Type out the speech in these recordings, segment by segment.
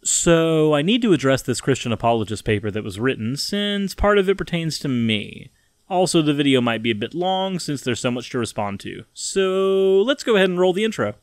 So I need to address this Christian apologist paper that was written, since part of it pertains to me. Also, the video might be a bit long, since there's so much to respond to. So let's go ahead and roll the intro.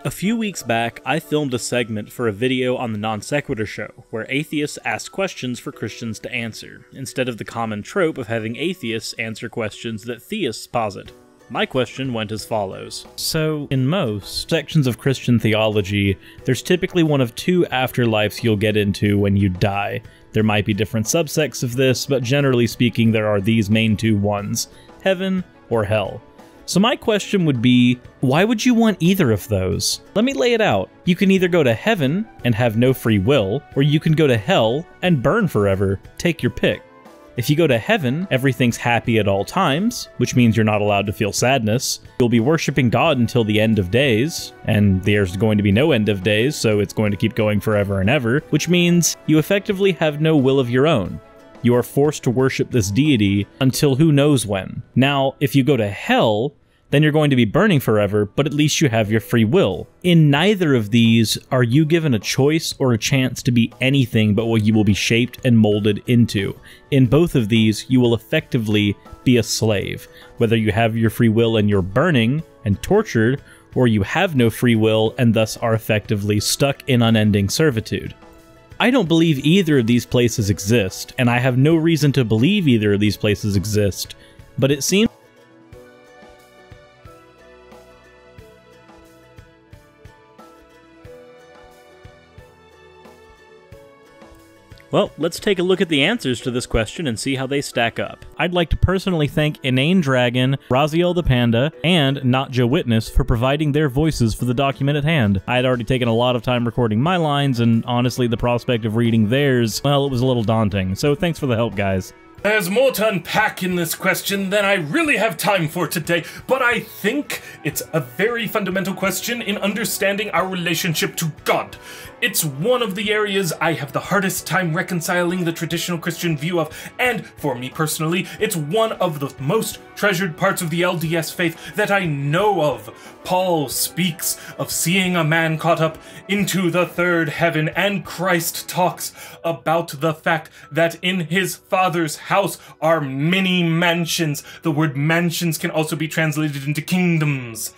A few weeks back, I filmed a segment for a video on the Non-sequitur show, where atheists asked questions for Christians to answer, instead of the common trope of having atheists answer questions that theists posit. My question went as follows. So, in most sections of Christian theology, there's typically one of two afterlives you'll get into when you die. There might be different subsects of this, but generally speaking there are these main two ones, heaven or hell. So my question would be, why would you want either of those? Let me lay it out. You can either go to heaven and have no free will, or you can go to hell and burn forever. Take your pick. If you go to heaven, everything's happy at all times, which means you're not allowed to feel sadness. You'll be worshiping God until the end of days, and there's going to be no end of days, so it's going to keep going forever and ever, which means you effectively have no will of your own. You are forced to worship this deity until who knows when. Now, if you go to hell, then you're going to be burning forever, but at least you have your free will. In neither of these are you given a choice or a chance to be anything but what you will be shaped and molded into. In both of these, you will effectively be a slave, whether you have your free will and you're burning and tortured, or you have no free will and thus are effectively stuck in unending servitude. I don't believe either of these places exist, and I have no reason to believe either of these places exist, but it seems Well, let's take a look at the answers to this question and see how they stack up. I'd like to personally thank Inane Dragon, Raziel the Panda, and Not Joe Witness for providing their voices for the document at hand. I had already taken a lot of time recording my lines, and honestly the prospect of reading theirs, well, it was a little daunting, so thanks for the help, guys. There's more to unpack in this question than I really have time for today, but I think it's a very fundamental question in understanding our relationship to God. It's one of the areas I have the hardest time reconciling the traditional Christian view of, and for me personally, it's one of the most treasured parts of the LDS faith that I know of. Paul speaks of seeing a man caught up into the third heaven, and Christ talks about the fact that in his Father's house are many mansions. The word mansions can also be translated into kingdoms.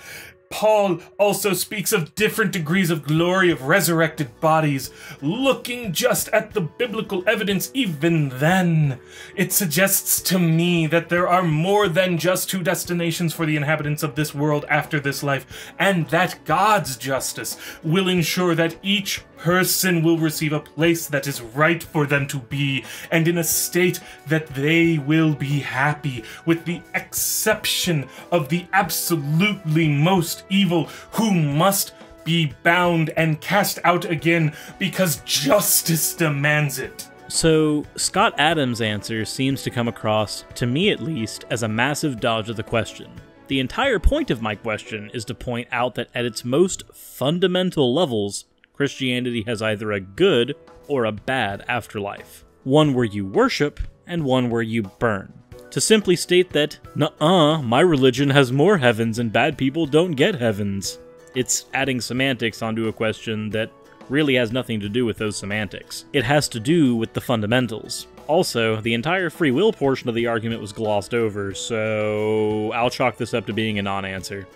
Paul also speaks of different degrees of glory of resurrected bodies. Looking just at the biblical evidence even then, it suggests to me that there are more than just two destinations for the inhabitants of this world after this life, and that God's justice will ensure that each person will receive a place that is right for them to be, and in a state that they will be happy, with the exception of the absolutely most evil, who must be bound and cast out again because justice demands it. So, Scott Adams' answer seems to come across, to me at least, as a massive dodge of the question. The entire point of my question is to point out that at its most fundamental levels, Christianity has either a good or a bad afterlife. One where you worship, and one where you burn. To simply state that, nuh-uh, my religion has more heavens and bad people don't get heavens. It's adding semantics onto a question that really has nothing to do with those semantics. It has to do with the fundamentals. Also, the entire free will portion of the argument was glossed over, so I'll chalk this up to being a non-answer.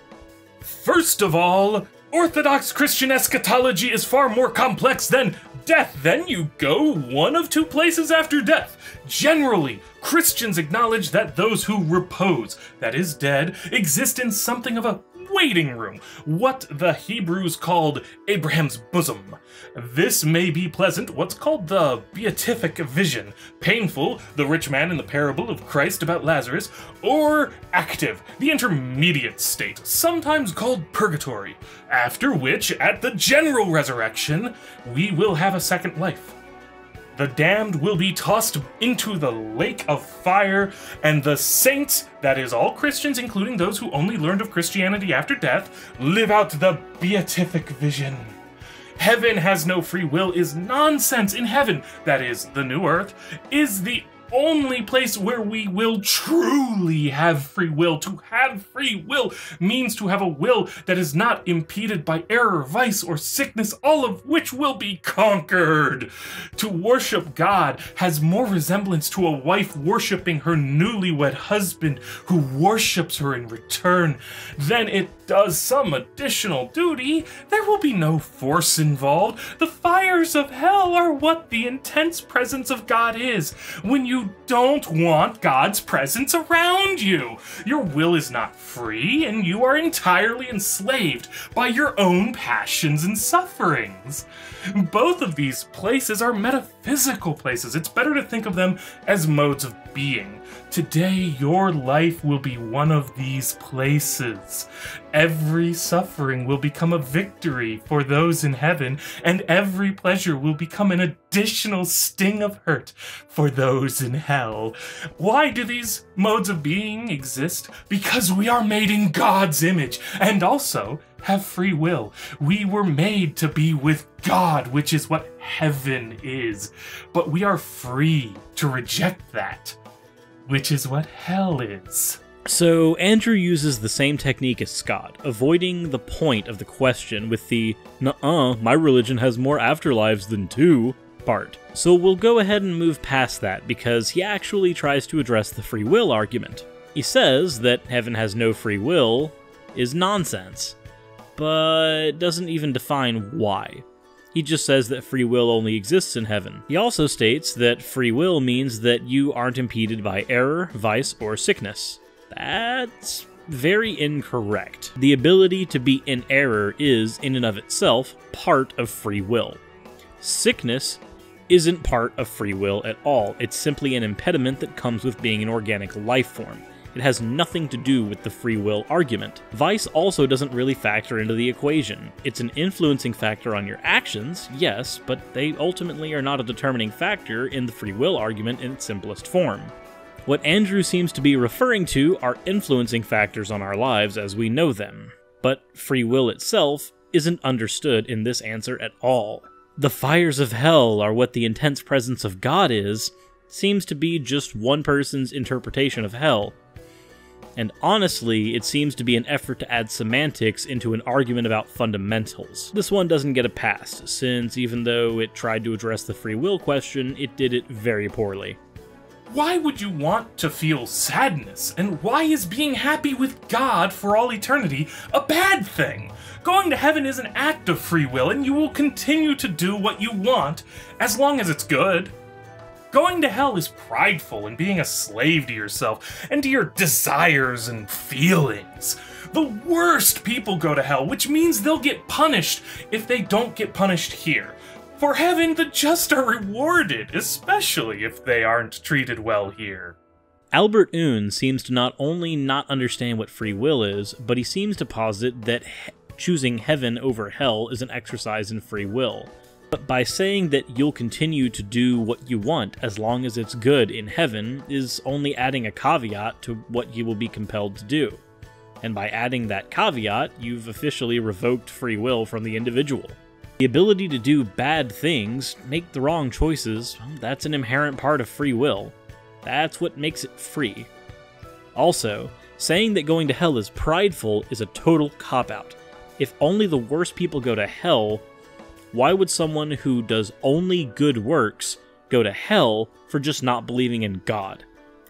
First of all, Orthodox Christian eschatology is far more complex than death. Then you go one of two places after death. Generally, Christians acknowledge that those who repose, that is dead, exist in something of a waiting room, what the Hebrews called Abraham's bosom. This may be pleasant, what's called the beatific vision, painful, the rich man in the parable of Christ about Lazarus, or active, the intermediate state, sometimes called purgatory, after which, at the general resurrection, we will have a second life. The damned will be tossed into the lake of fire, and the saints, that is all Christians, including those who only learned of Christianity after death, live out the beatific vision. Heaven has no free will is nonsense. In heaven, that is, the new earth, is the only place where we will truly have free will. To have free will means to have a will that is not impeded by error, vice, or sickness, all of which will be conquered. To worship God has more resemblance to a wife worshiping her newlywed husband who worships her in return than it does some additional duty. There will be no force involved. The fires of hell are what the intense presence of God is when you don't want God's presence around you. Your will is not free, and you are entirely enslaved by your own passions and sufferings. Both of these places are metaphysical places. It's better to think of them as modes of being. Today, your life will be one of these places. Every suffering will become a victory for those in heaven, and every pleasure will become an additional sting of hurt for those in hell. Why do these modes of being exist? Because we are made in God's image, and also have free will. We were made to be with God, which is what heaven is. But we are free to reject that, which is what hell is. So Andrew uses the same technique as Scott, avoiding the point of the question with the "nuh-uh, my religion has more afterlives than two" part. So we'll go ahead and move past that because he actually tries to address the free will argument. He says that heaven has no free will is nonsense, but doesn't even define why. He just says that free will only exists in heaven. He also states that free will means that you aren't impeded by error, vice, or sickness. That's very incorrect. The ability to be in error is, in and of itself, part of free will. Sickness isn't part of free will at all. It's simply an impediment that comes with being an organic life form. It has nothing to do with the free will argument. Vice also doesn't really factor into the equation. It's an influencing factor on your actions, yes, but they ultimately are not a determining factor in the free will argument in its simplest form. What Andrew seems to be referring to are influencing factors on our lives as we know them, but free will itself isn't understood in this answer at all. The fires of hell are what the intense presence of God is, seems to be just one person's interpretation of hell. And honestly, it seems to be an effort to add semantics into an argument about fundamentals. This one doesn't get a pass, since even though it tried to address the free will question, it did it very poorly. Why would you want to feel sadness? And why is being happy with God for all eternity a bad thing? Going to heaven is an act of free will, and you will continue to do what you want as long as it's good. Going to hell is prideful and being a slave to yourself and to your desires and feelings. The worst people go to hell, which means they'll get punished if they don't get punished here. For heaven, the just are rewarded, especially if they aren't treated well here. Albert Oehn seems to not only not understand what free will is, but he seems to posit that choosing heaven over hell is an exercise in free will. But by saying that you'll continue to do what you want as long as it's good in heaven is only adding a caveat to what you will be compelled to do. And by adding that caveat, you've officially revoked free will from the individual. The ability to do bad things, make the wrong choices, that's an inherent part of free will. That's what makes it free. Also, saying that going to hell is prideful is a total cop-out. If only the worst people go to hell, why would someone who does only good works go to hell for just not believing in God?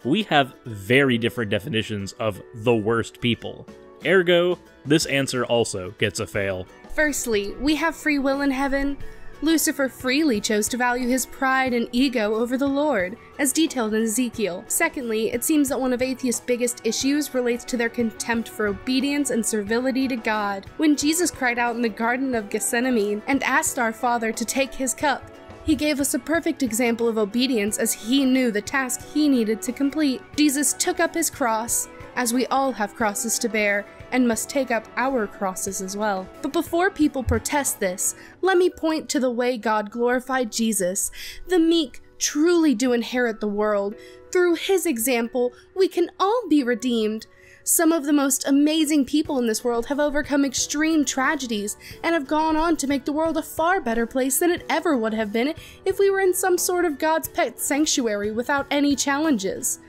We have very different definitions of the worst people. Ergo, this answer also gets a fail. Firstly, we have free will in heaven. Lucifer freely chose to value his pride and ego over the Lord, as detailed in Ezekiel. Secondly, it seems that one of atheists' biggest issues relates to their contempt for obedience and servility to God. When Jesus cried out in the Garden of Gethsemane and asked our Father to take his cup, he gave us a perfect example of obedience as he knew the task he needed to complete. Jesus took up his cross, as we all have crosses to bear, and must take up our crosses as well. But before people protest this, let me point to the way God glorified Jesus. The meek truly do inherit the world. Through his example, we can all be redeemed. Some of the most amazing people in this world have overcome extreme tragedies and have gone on to make the world a far better place than it ever would have been if we were in some sort of God's pet sanctuary without any challenges.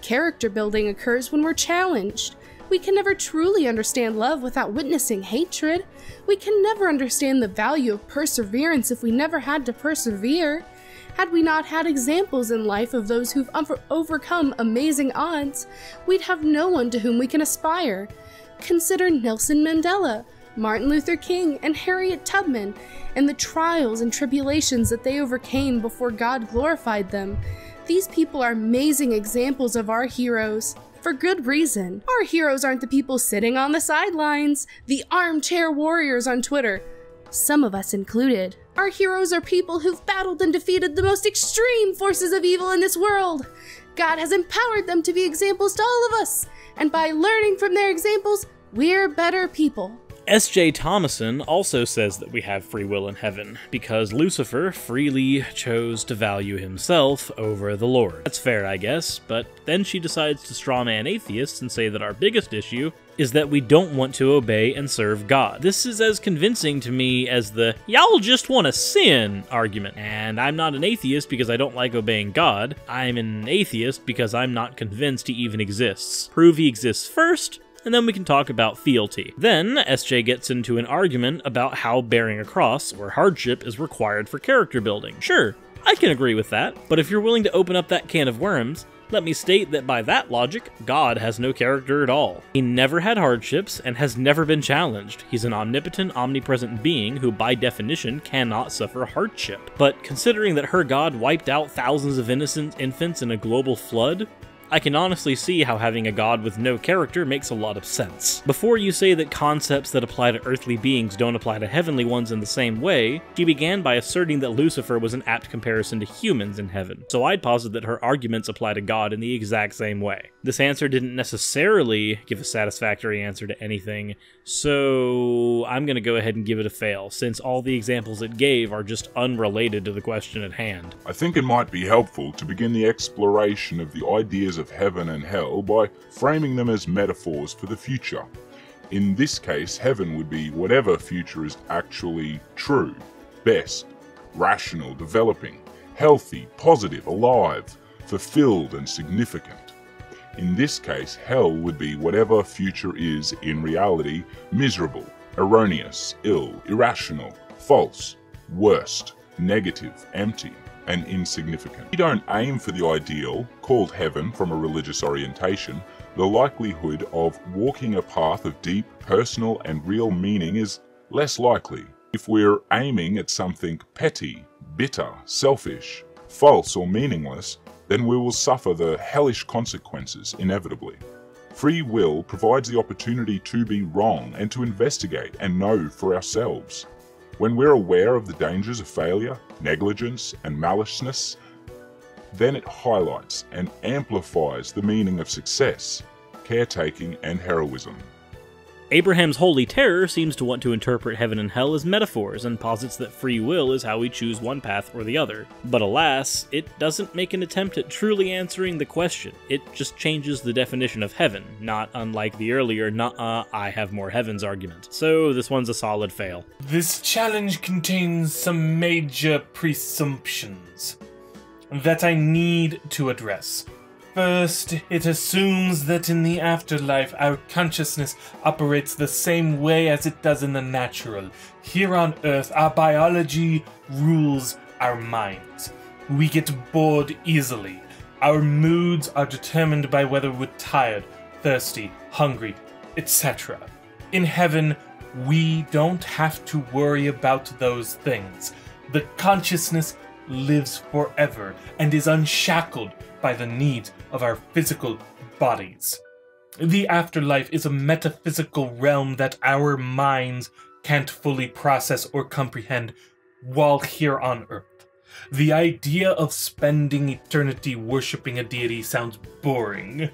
Character building occurs when we're challenged. We can never truly understand love without witnessing hatred. We can never understand the value of perseverance if we never had to persevere. Had we not had examples in life of those who've overcome amazing odds, we'd have no one to whom we can aspire. Consider Nelson Mandela, Martin Luther King, and Harriet Tubman, and the trials and tribulations that they overcame before God glorified them. These people are amazing examples of our heroes. For good reason. Our heroes aren't the people sitting on the sidelines, the armchair warriors on Twitter, some of us included. Our heroes are people who've battled and defeated the most extreme forces of evil in this world. God has empowered them to be examples to all of us, and by learning from their examples, we're better people. S.J. Thomason also says that we have free will in heaven, because Lucifer freely chose to value himself over the Lord. That's fair, I guess, but then she decides to strawman atheists and say that our biggest issue is that we don't want to obey and serve God. This is as convincing to me as the "y'all just want to sin" argument. And I'm not an atheist because I don't like obeying God. I'm an atheist because I'm not convinced he even exists. Prove he exists first, and then we can talk about fealty. Then, SJ gets into an argument about how bearing a cross, or hardship, is required for character building. Sure, I can agree with that, but if you're willing to open up that can of worms, let me state that by that logic, God has no character at all. He never had hardships and has never been challenged. He's an omnipotent, omnipresent being who by definition cannot suffer hardship. But considering that her God wiped out thousands of innocent infants in a global flood, I can honestly see how having a god with no character makes a lot of sense. Before you say that concepts that apply to earthly beings don't apply to heavenly ones in the same way, she began by asserting that Lucifer was an apt comparison to humans in heaven, so I'd posit that her arguments apply to God in the exact same way. This answer didn't necessarily give a satisfactory answer to anything, so I'm gonna go ahead and give it a fail, since all the examples it gave are just unrelated to the question at hand. I think it might be helpful to begin the exploration of the ideas of heaven and hell by framing them as metaphors for the future. In this case, heaven would be whatever future is actually true, best, rational, developing, healthy, positive, alive, fulfilled and significant. In this case, hell would be whatever future is in reality miserable, erroneous, ill, irrational, false, worst, negative, empty, and insignificant. We don't aim for the ideal, called heaven from a religious orientation. The likelihood of walking a path of deep, personal, and real meaning is less likely. If we're aiming at something petty, bitter, selfish, false, or meaningless, then we will suffer the hellish consequences inevitably. Free will provides the opportunity to be wrong and to investigate and know for ourselves. When we're aware of the dangers of failure, negligence, and maliciousness, then it highlights and amplifies the meaning of success, caretaking, and heroism. Abraham's Holy Terror seems to want to interpret heaven and hell as metaphors and posits that free will is how we choose one path or the other. But alas, it doesn't make an attempt at truly answering the question. It just changes the definition of heaven, not unlike the earlier "nuh-uh, I have more heavens" argument. So this one's a solid fail. This challenge contains some major presumptions that I need to address. First, it assumes that in the afterlife our consciousness operates the same way as it does in the natural. Here on Earth, our biology rules our minds. We get bored easily. Our moods are determined by whether we're tired, thirsty, hungry, etc. In heaven, we don't have to worry about those things. The consciousness lives forever and is unshackled by the needs of our physical bodies. The afterlife is a metaphysical realm that our minds can't fully process or comprehend while here on Earth. The idea of spending eternity worshipping a deity sounds boring,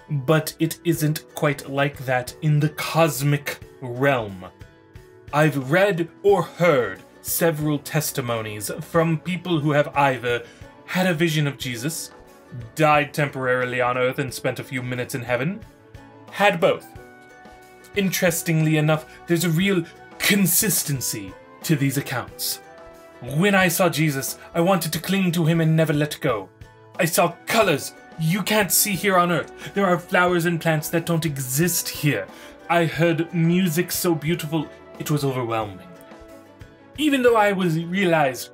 but it isn't quite like that in the cosmic realm. I've read or heard several testimonies from people who have either had a vision of Jesus, died temporarily on Earth and spent a few minutes in heaven, had both. Interestingly enough, there's a real consistency to these accounts. When I saw Jesus, I wanted to cling to him and never let go. I saw colors you can't see here on Earth. There are flowers and plants that don't exist here. I heard music so beautiful, it was overwhelming. Even though I realized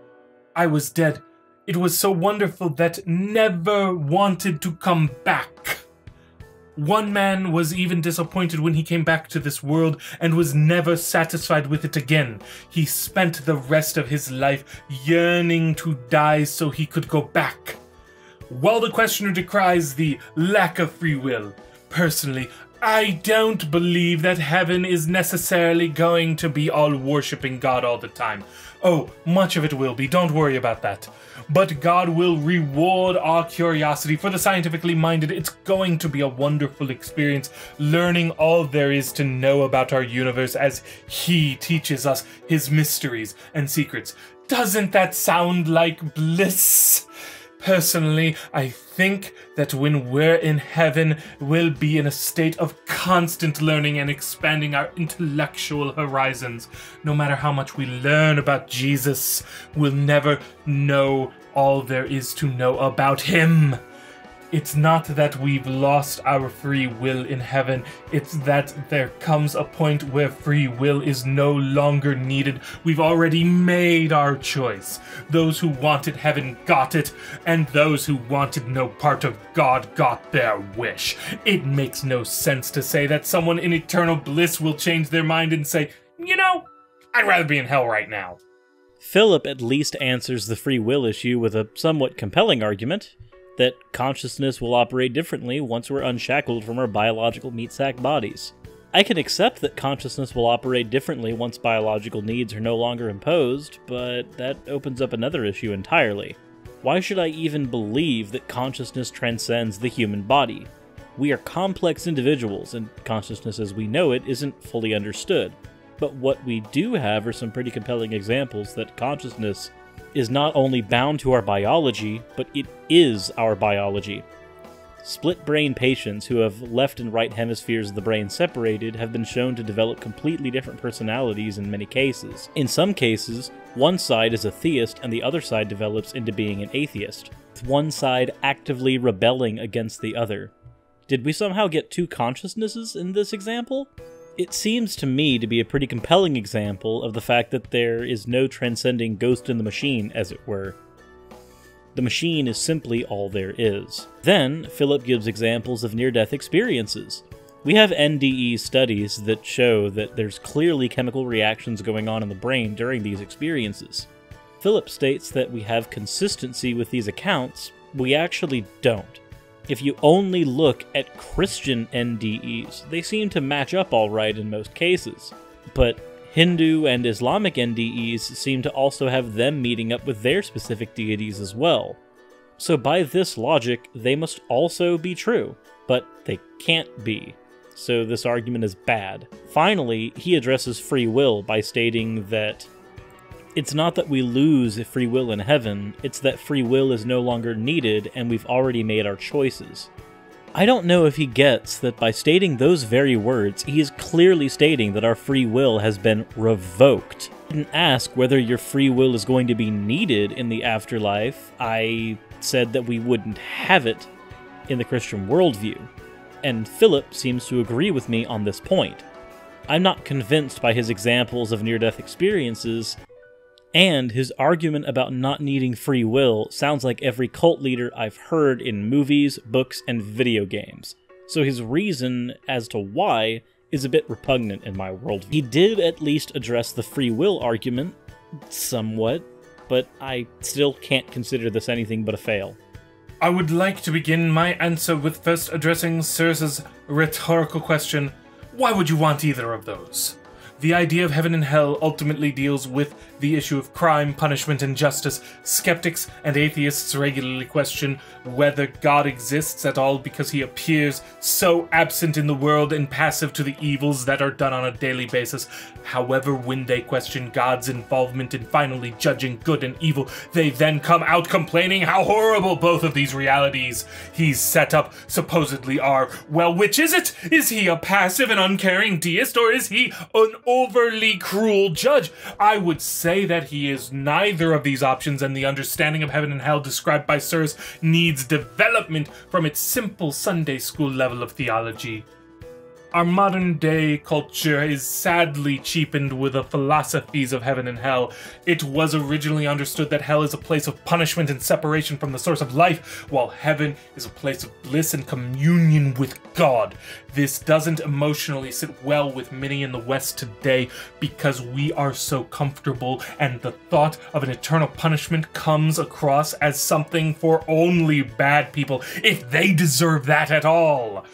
I was dead, it was so wonderful that never wanted to come back. One man was even disappointed when he came back to this world and was never satisfied with it again. He spent the rest of his life yearning to die so he could go back. While the questioner decries the lack of free will, personally, I don't believe that heaven is necessarily going to be all worshipping God all the time. Oh, much of it will be, don't worry about that. But God will reward our curiosity. For the scientifically minded, it's going to be a wonderful experience, learning all there is to know about our universe as He teaches us His mysteries and secrets. Doesn't that sound like bliss? Personally, I think that when we're in heaven, we'll be in a state of constant learning and expanding our intellectual horizons. No matter how much we learn about Jesus, we'll never know all there is to know about him. It's not that we've lost our free will in heaven, it's that there comes a point where free will is no longer needed. We've already made our choice. Those who wanted heaven got it, and those who wanted no part of God got their wish. It makes no sense to say that someone in eternal bliss will change their mind and say, you know, I'd rather be in hell right now. Philip at least answers the free will issue with a somewhat compelling argument that consciousness will operate differently once we're unshackled from our biological meat sack bodies. I can accept that consciousness will operate differently once biological needs are no longer imposed, but that opens up another issue entirely. Why should I even believe that consciousness transcends the human body? We are complex individuals, and consciousness as we know it isn't fully understood. But what we do have are some pretty compelling examples that consciousness is not only bound to our biology, but it is our biology. Split-brain patients who have left and right hemispheres of the brain separated have been shown to develop completely different personalities in many cases. In some cases, one side is a theist and the other side develops into being an atheist, with one side actively rebelling against the other. Did we somehow get two consciousnesses in this example? It seems to me to be a pretty compelling example of the fact that there is no transcending ghost in the machine, as it were. The machine is simply all there is. Then, Philip gives examples of near-death experiences. We have NDE studies that show that there's clearly chemical reactions going on in the brain during these experiences. Philip states that we have consistency with these accounts. We actually don't. If you only look at Christian NDEs, they seem to match up alright in most cases. But Hindu and Islamic NDEs seem to also have them meeting up with their specific deities as well. So by this logic, they must also be true, but they can't be. So this argument is bad. Finally, he addresses free will by stating that it's not that we lose free will in heaven, it's that free will is no longer needed and we've already made our choices. I don't know if he gets that by stating those very words, he is clearly stating that our free will has been revoked. I didn't ask whether your free will is going to be needed in the afterlife. I said that we wouldn't have it in the Christian worldview. And Philip seems to agree with me on this point. I'm not convinced by his examples of near-death experiences, and his argument about not needing free will sounds like every cult leader I've heard in movies, books, and video games. So his reason as to why is a bit repugnant in my worldview. He did at least address the free will argument, somewhat, but I still can't consider this anything but a fail. I would like to begin my answer with first addressing Suris' rhetorical question, why would you want either of those? The idea of heaven and hell ultimately deals with the issue of crime, punishment, and justice. Skeptics and atheists regularly question whether God exists at all because he appears so absent in the world and passive to the evils that are done on a daily basis. However, when they question God's involvement in finally judging good and evil, they then come out complaining how horrible both of these realities he's set up supposedly are. Well, which is it? Is he a passive and uncaring deist, or is he an overly cruel judge? I would say that he is neither of these options, and the understanding of heaven and hell described by Suris needs development from its simple Sunday school level of theology. Our modern-day culture is sadly cheapened with the philosophies of heaven and hell. It was originally understood that hell is a place of punishment and separation from the source of life, while heaven is a place of bliss and communion with God. This doesn't emotionally sit well with many in the West today because we are so comfortable, and the thought of an eternal punishment comes across as something for only bad people, if they deserve that at all.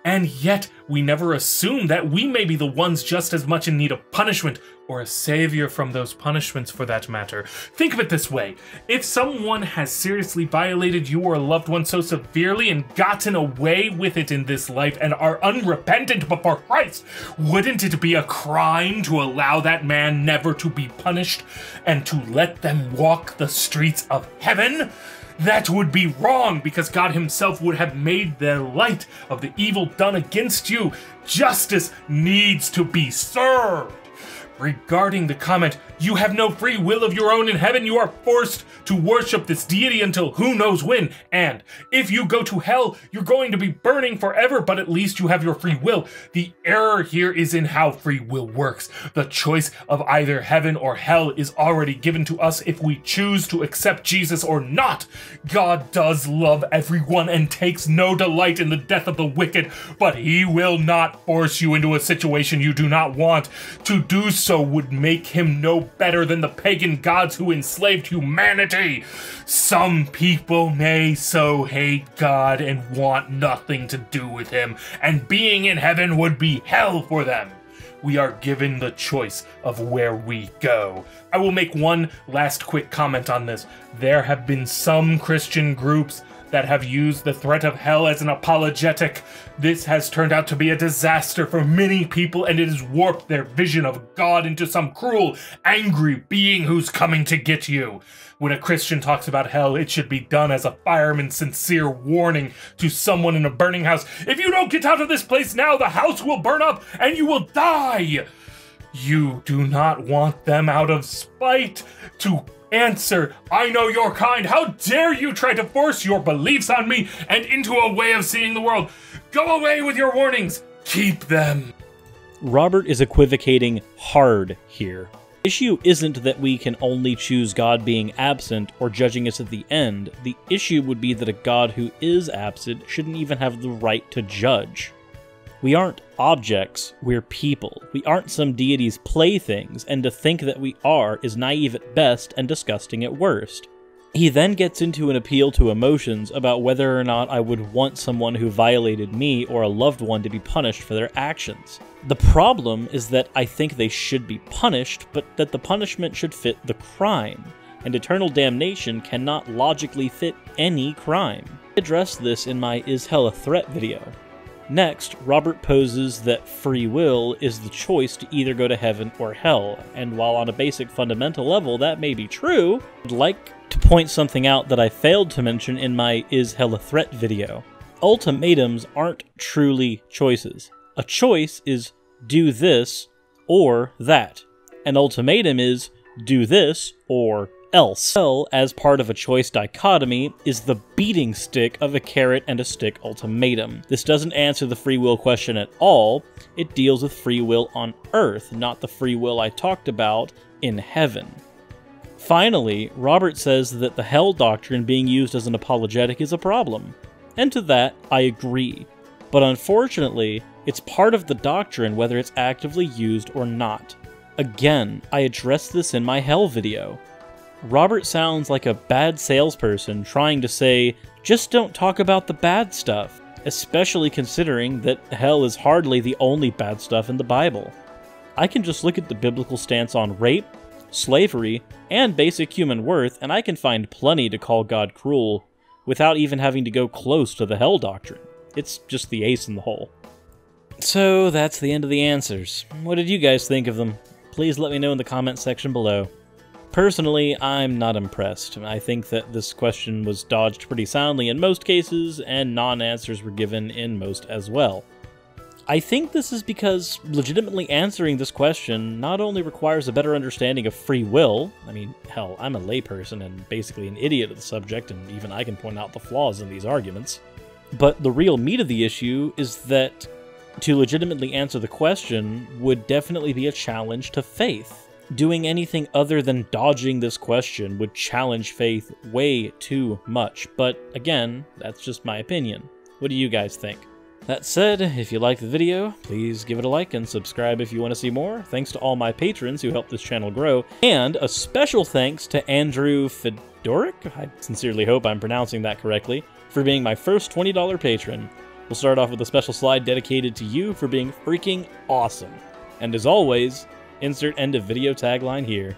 And yet, we never assume that we may be the ones just as much in need of punishment, or a savior from those punishments for that matter. Think of it this way. If someone has seriously violated you or a loved one so severely and gotten away with it in this life and are unrepentant before Christ, wouldn't it be a crime to allow that man never to be punished and to let them walk the streets of heaven? That would be wrong, because God himself would have made the light of the evil done against you. Justice needs to be served. Regarding the comment, you have no free will of your own in heaven, you are forced to worship this deity until who knows when, and if you go to hell, you're going to be burning forever, but at least you have your free will. The error here is in how free will works. The choice of either heaven or hell is already given to us if we choose to accept Jesus or not. God does love everyone and takes no delight in the death of the wicked, but he will not force you into a situation you do not want. To do so would make him no better than the pagan gods who enslaved humanity. Some people may so hate God and want nothing to do with him, and being in heaven would be hell for them. We are given the choice of where we go. I will make one last quick comment on this. There have been some Christian groups that have used the threat of hell as an apologetic. This has turned out to be a disaster for many people, and it has warped their vision of God into some cruel, angry being who's coming to get you. When a Christian talks about hell, it should be done as a fireman's sincere warning to someone in a burning house. If you don't get out of this place now, the house will burn up and you will die. You do not want them out of spite to answer, I know you're kind. How dare you try to force your beliefs on me and into a way of seeing the world? Go away with your warnings. Keep them. Robert is equivocating hard here. The issue isn't that we can only choose God being absent or judging us at the end. The issue would be that a God who is absent shouldn't even have the right to judge. We aren't objects, we're people. We aren't some deity's playthings, and to think that we are is naive at best and disgusting at worst. He then gets into an appeal to emotions about whether or not I would want someone who violated me or a loved one to be punished for their actions. The problem is that I think they should be punished, but that the punishment should fit the crime, and eternal damnation cannot logically fit any crime. I addressed this in my Is Hell a Threat video. Next, Robert poses that free will is the choice to either go to heaven or hell, and while on a basic fundamental level that may be true, I'd like to point something out that I failed to mention in my Is Hell a Threat video. Ultimatums aren't truly choices. A choice is do this or that. An ultimatum is do this or else. Hell, as part of a choice dichotomy, is the beating stick of a carrot and a stick ultimatum. This doesn't answer the free will question at all. It deals with free will on Earth, not the free will I talked about in heaven. Finally, Robert says that the hell doctrine being used as an apologetic is a problem. And to that, I agree. But unfortunately, it's part of the doctrine whether it's actively used or not. Again, I addressed this in my hell video. Robert sounds like a bad salesperson trying to say, just don't talk about the bad stuff, especially considering that hell is hardly the only bad stuff in the Bible. I can just look at the biblical stance on rape, slavery, and basic human worth, and I can find plenty to call God cruel without even having to go close to the hell doctrine. It's just the ace in the hole. So that's the end of the answers. What did you guys think of them? Please let me know in the comment section below. Personally, I'm not impressed. I think that this question was dodged pretty soundly in most cases, and non-answers were given in most as well. I think this is because legitimately answering this question not only requires a better understanding of free will, I mean, hell, I'm a layperson and basically an idiot at the subject, and even I can point out the flaws in these arguments, but the real meat of the issue is that to legitimately answer the question would definitely be a challenge to faith. Doing anything other than dodging this question would challenge faith way too much, but again, that's just my opinion. What do you guys think? That said, if you liked the video, please give it a like and subscribe if you want to see more. Thanks to all my patrons who helped this channel grow, and a special thanks to Andrew Fedoric, I sincerely hope I'm pronouncing that correctly, for being my first $20 patron. We'll start off with a special slide dedicated to you for being freaking awesome. And as always, insert end of video tagline here.